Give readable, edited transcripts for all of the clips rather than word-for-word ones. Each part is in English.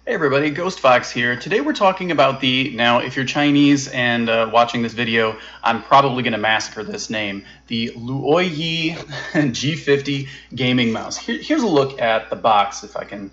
Hey everybody, Ghost Fox here. Today we're talking about now if you're Chinese and watching this video, I'm probably going to massacre this name, the Luoiyi G50 gaming mouse. Here's a look at the box, if I can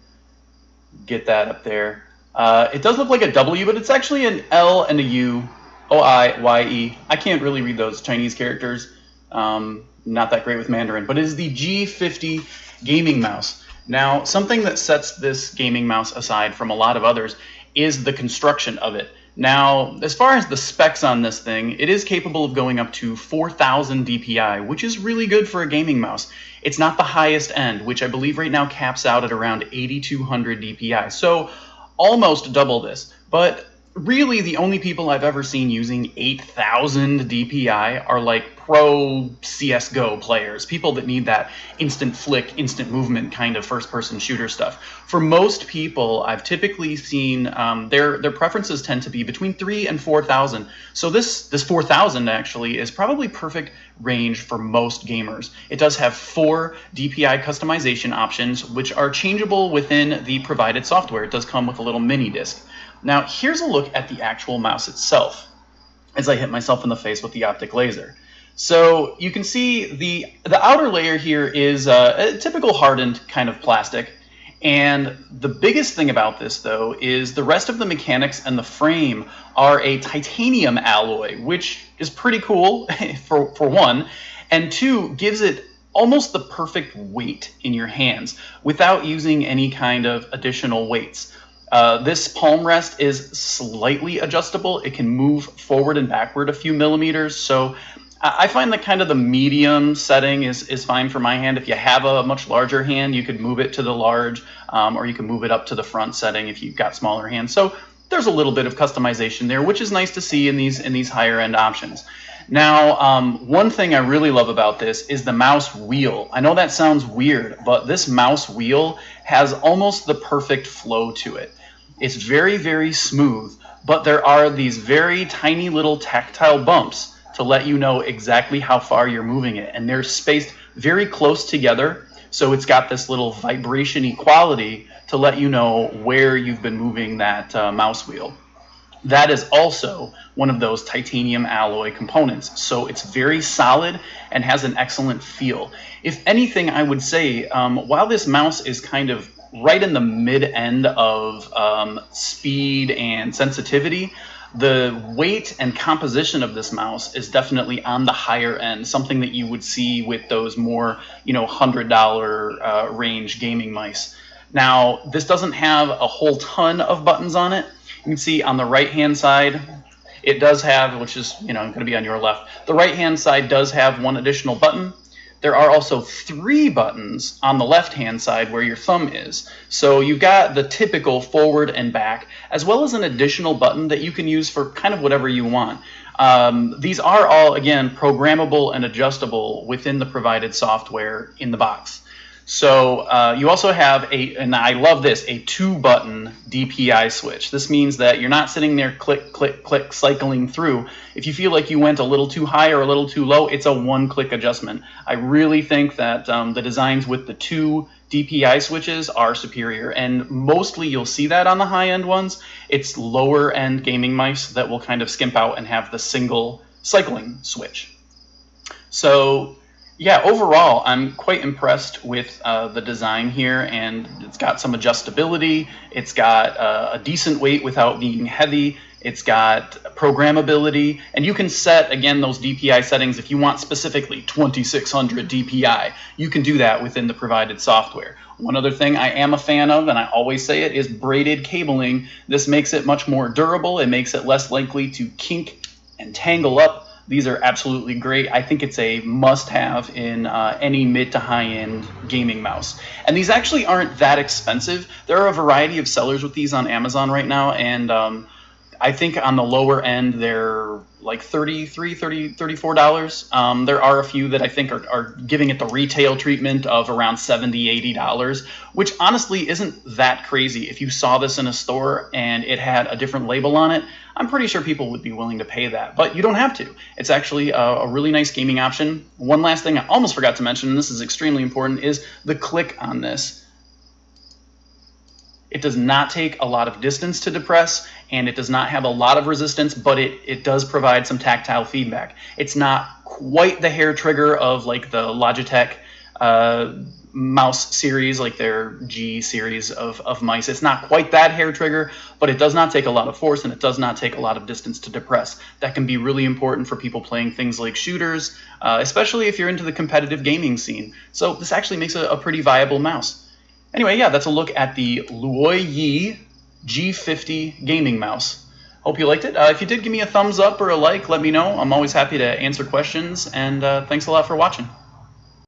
get that up there. It does look like a W, but it's actually an L and a U, O-I-Y-E. I can't really read those Chinese characters, not that great with Mandarin, but it is the G50 gaming mouse. Now, something that sets this gaming mouse aside from a lot of others is the construction of it. Now, as far as the specs on this thing, it is capable of going up to 4,000 DPI, which is really good for a gaming mouse. It's not the highest end, which I believe right now caps out at around 8,200 DPI, so almost double this. But really, the only people I've ever seen using 8,000 DPI are like pro CSGO players, people that need that instant flick, instant movement kind of first-person shooter stuff. For most people, I've typically seen their preferences tend to be between 3,000 and 4,000. So this 4,000 actually is probably perfect range for most gamers. It does have 4 DPI customization options, which are changeable within the provided software. It does come with a little mini disc. Now, here's a look at the actual mouse itself as I hit myself in the face with the optic laser. So you can see the outer layer here is a typical hardened kind of plastic. And the biggest thing about this, though, is the rest of the mechanics and the frame are a titanium alloy, which is pretty cool for one, and two, gives it almost the perfect weight in your hands without using any kind of additional weights. This palm rest is slightly adjustable. It can move forward and backward a few millimeters. So I find that kind of the medium setting is fine for my hand. If you have a much larger hand, you could move it to the large, or you can move it up to the front setting if you've got smaller hands. So there's a little bit of customization there, which is nice to see in these higher end options. Now, one thing I really love about this is the mouse wheel. I know that sounds weird, but this mouse wheel has almost the perfect flow to it. It's very, very smooth, but there are these very tiny little tactile bumps to let you know exactly how far you're moving it. And they're spaced very close together, so it's got this little vibration equality to let you know where you've been moving that mouse wheel. That is also one of those titanium alloy components, so it's very solid and has an excellent feel. If anything, I would say, while this mouse is kind of right in the mid-end of speed and sensitivity, the weight and composition of this mouse is definitely on the higher end, something that you would see with those more, $100 range gaming mice. Now, this doesn't have a whole ton of buttons on it. You can see on the right-hand side, it does have, which is, going to be on your left, the right-hand side does have one additional button. There are also 3 buttons on the left-hand side where your thumb is. So you've got the typical forward and back, as well as an additional button that you can use for kind of whatever you want. These are all, again, programmable and adjustable within the provided software in the box. So you also have and I love this, a 2-button DPI switch. This means that you're not sitting there click, click, click, cycling through. If you feel like you went a little too high or a little too low, it's a 1-click adjustment. I really think that the designs with the 2 DPI switches are superior, and mostly you'll see that on the high-end ones. It's lower-end gaming mice that will kind of skimp out and have the single cycling switch. So yeah, overall, I'm quite impressed with the design here, and it's got some adjustability. It's got a decent weight without being heavy. It's got programmability, and you can set, again, those DPI settings if you want specifically 2600 DPI. You can do that within the provided software. One other thing I am a fan of, and I always say it, is braided cabling. This makes it much more durable. It makes it less likely to kink and tangle up. These are absolutely great. I think it's a must-have in any mid to high-end gaming mouse. And these actually aren't that expensive. There are a variety of sellers with these on Amazon right now, and I think on the lower end they're like $34. There are a few that I think are giving it the retail treatment of around $70, $80, which honestly isn't that crazy. If you saw this in a store and it had a different label on it, I'm pretty sure people would be willing to pay that, but you don't have to. It's actually a really nice gaming option. One last thing I almost forgot to mention, and this is extremely important, is the click on this. It does not take a lot of distance to depress, and it does not have a lot of resistance, but it does provide some tactile feedback. It's not quite the hair trigger of like the Logitech mouse series, like their G series of mice. It's not quite that hair trigger, but it does not take a lot of force, and it does not take a lot of distance to depress. That can be really important for people playing things like shooters, especially if you're into the competitive gaming scene. So this actually makes a pretty viable mouse. Anyway, yeah, that's a look at the Luoiyi G50 gaming mouse. Hope you liked it. If you did, give me a thumbs up or a like. Let me know. I'm always happy to answer questions, and thanks a lot for watching.